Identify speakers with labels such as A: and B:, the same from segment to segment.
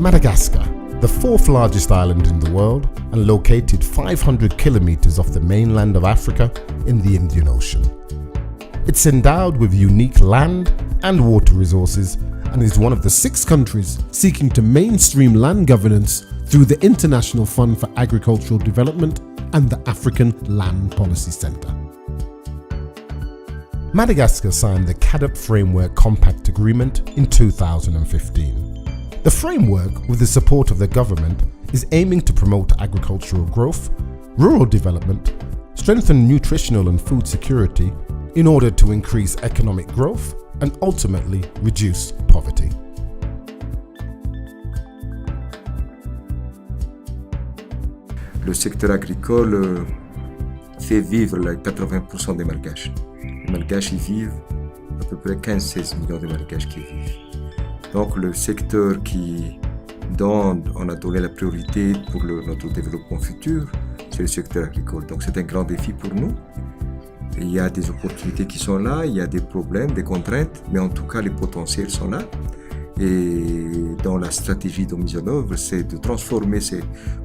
A: Madagascar, the fourth largest island in the world and located 500 kilometers off the mainland of Africa in the Indian Ocean. It's endowed with unique land and water resources and is one of the 6 countries seeking to mainstream land governance through the International Fund for Agricultural Development and the African Land Policy Centre. Madagascar signed the CAADP Framework Compact Agreement in 2015. The framework, with the support of the government, is aiming to promote agricultural growth, rural development, strengthen nutritional and food security in order to increase economic growth and ultimately reduce poverty.
B: Le secteur agricole fait vivre les 80% des Malgaches. Les Malgaches y vivent, à peu près 15-16 millions de Malgaches qui y vivent. Donc le secteur dont on a donné la priorité pour notre développement futur, c'est le secteur agricole. Donc c'est un grand défi pour nous. Et il y a des opportunités qui sont là, il y a des problèmes, des contraintes, mais en tout cas les potentiels sont là. Et dans la stratégie de mise en œuvre, c'est de transformer ces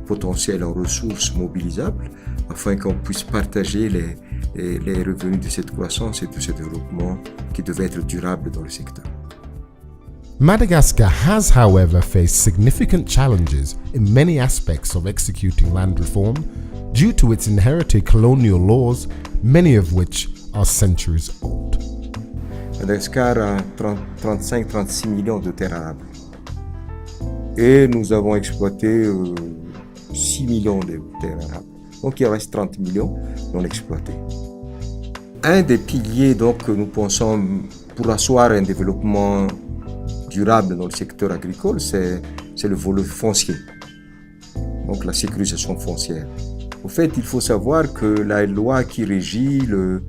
B: potentiels en ressources mobilisables afin qu'on puisse partager les revenus de cette croissance et de ce développement qui devait être durable dans le secteur.
A: Madagascar has, however, faced significant challenges in many aspects of executing land reform due to its inherited colonial laws, many of which are centuries old.
B: Madagascar a 35-36 millions de terres arables. Et nous avons exploité 6 millions de terres arables. Donc il reste 30 millions non exploités. Un des piliers donc, que nous pensons pour asseoir un développement durable dans le secteur agricole, c'est le volet foncier. Donc la sécurisation foncière. Au fait, il faut savoir que la loi qui régit le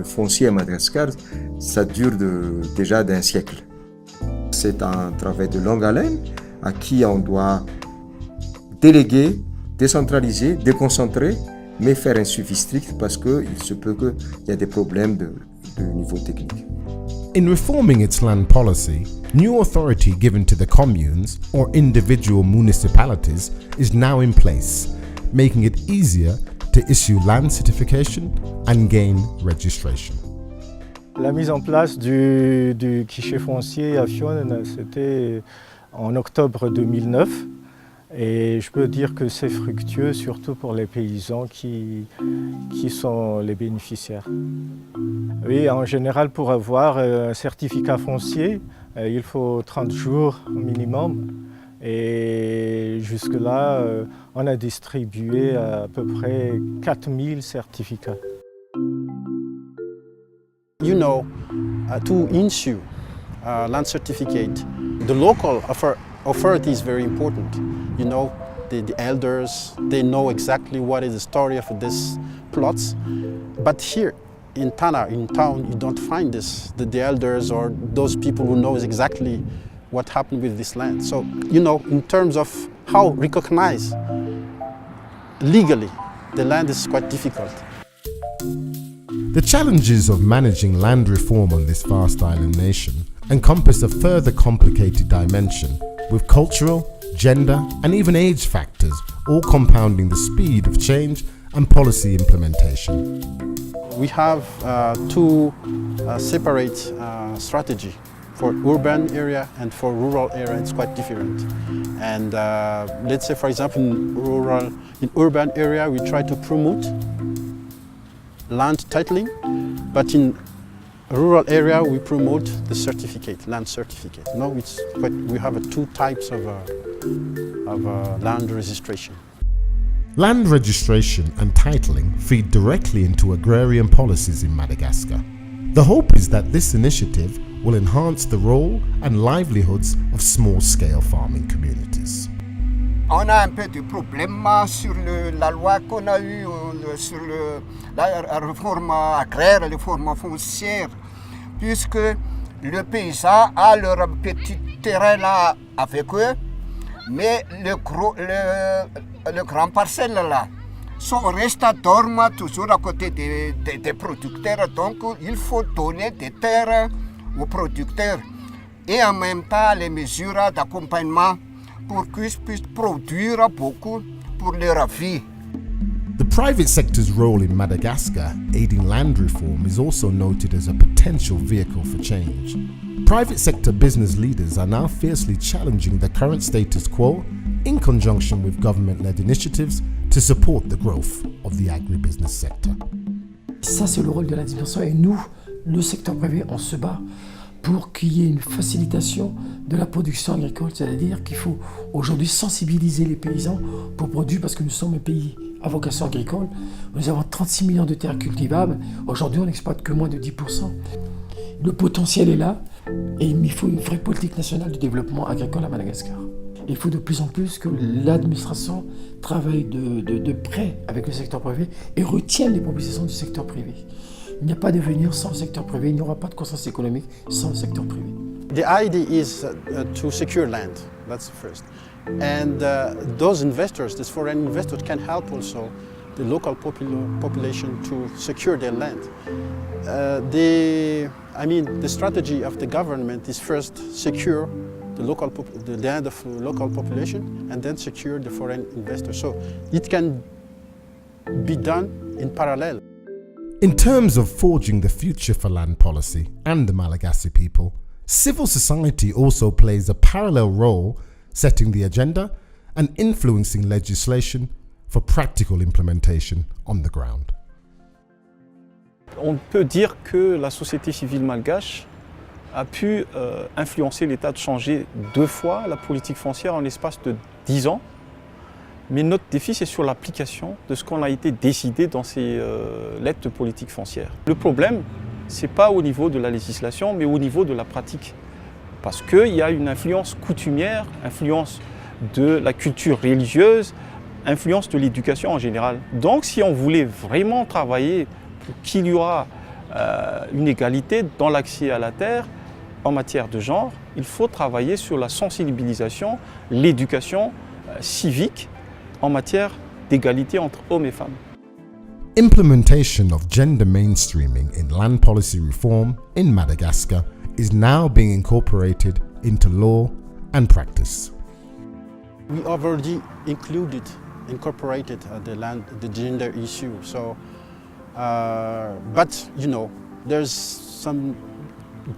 B: foncier à Madagascar, ça dure déjà d'un siècle. C'est un travail de longue haleine à qui on doit déléguer, décentraliser, déconcentrer, mais faire un suivi strict parce qu'il se peut qu'il y ait des problèmes de niveau technique.
A: In reforming its land policy, new authority given to the communes or individual municipalities is now in place, making it easier to issue land certification and gain registration.
C: La mise en place du guichet foncier à Fionn, c'était en octobre 2009. Et je peux dire que c'est fructueux, surtout pour les paysans qui sont les bénéficiaires. Oui, en général, pour avoir un certificat foncier, il faut 30 jours minimum. Et jusque-là, on a distribué à peu près 4000 certificats.
D: You know, to issue a land certificate, the local authority is very important. You know, the elders, they know exactly what is the story of these plots. But here in Tana, in town, you don't find this, the elders or those people who knows exactly what happened with this land. So, you know, in terms of how recognize legally the land is quite difficult.
A: The challenges of managing land reform on this vast island nation encompass a further complicated dimension with cultural, gender and even age factors all compounding the speed of change and policy implementation.
D: We have two separate strategies. For urban area and for rural area, it's quite different. And let's say, for example, in urban area, we try to promote land titling, but in rural area, we promote the certificate, land certificate. No, we have two types of land registration.
A: Land registration and titling feed directly into agrarian policies in Madagascar. The hope is that this initiative will enhance the role and livelihoods of small-scale farming communities.
E: On a un peu de problème sur la loi qu'on a eue sur la réforme agraire, la réforme foncière, puisque le paysan a leur petit terrain là avec eux, mais le grand parcelle là, son reste dorme toujours à côté des producteurs, donc il faut donner des terres aux producteurs. et en même temps les mesures d'accompagnement pour qu'ils puissent produire beaucoup pour leur vie.
A: The private sector's role in Madagascar aiding land reform is also noted as a potential vehicle for change. Private sector business leaders are now fiercely challenging the current status quo in conjunction with government-led initiatives to support the growth of the agribusiness sector.
F: Ça, c'est le rôle de l'administration et nous, le secteur privé, on se bat pour qu'il y ait une facilitation de la production agricole, c'est-à-dire qu'il faut aujourd'hui sensibiliser les paysans pour produire, parce que nous sommes un pays à vocation agricole. Nous avons 36 millions de terres cultivables. Aujourd'hui, on n'exploite que moins de 10%. Le potentiel est là et il faut une vraie politique nationale de développement agricole à Madagascar. Il faut de plus en plus que l'administration travaille de près avec le secteur privé et retienne les propositions du secteur privé. Il n'y a pas d'avenir sans le secteur privé, il n'y aura pas de croissance économique sans le secteur privé.
D: The idea is to secure land, that's the first. And those investors, these foreign investors, can help also the local population to secure their land. The strategy of the government is first secure the land of the local population and then secure the foreign investors. So it can be done in parallel.
A: In terms of forging the future for land policy and the Malagasy people, civil society also plays a parallel role setting the agenda and influencing legislation for practical implementation on the ground.
G: On peut dire que la société civile malgache a pu influencer l'État de changer 2 fois la politique foncière en l'espace de 10 ans. Mais notre défi, c'est sur l'application de ce qu'on a été décidé dans ces lettres de politique foncière. Le problème, ce n'est pas au niveau de la législation, mais au niveau de la pratique. Parce qu'il y a une influence coutumière, influence de la culture religieuse, influence de l'éducation en général. Donc si on voulait vraiment travailler pour qu'il y aura une égalité dans l'accès à la terre en matière de genre, il faut travailler sur la sensibilisation, l'éducation civique, en matière d'égalité entre hommes et femmes.
A: Implementation of gender mainstreaming in land policy reform in Madagascar is now being incorporated into law and practice.
D: We already incorporated the gender issue. So, but you know, there's some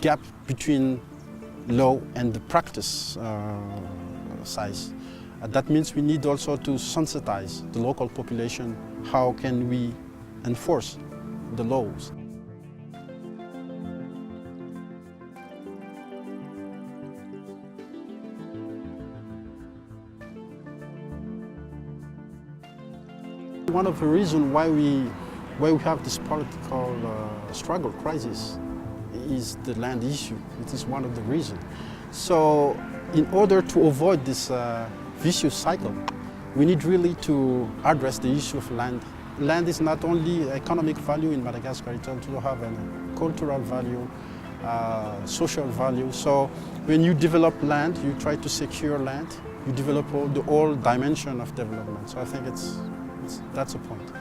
D: gap between law and the practice size. That means we need also to sensitize the local population. How can we enforce the laws? One of the reasons why we have this political struggle, crisis, is the land issue. It is one of the reasons. So in order to avoid this vicious cycle, we need really to address the issue of land. Land is not only economic value in Madagascar, it also have a cultural value, social value. So when you develop land, you try to secure land, you develop the whole dimension of development. So I think that's the point.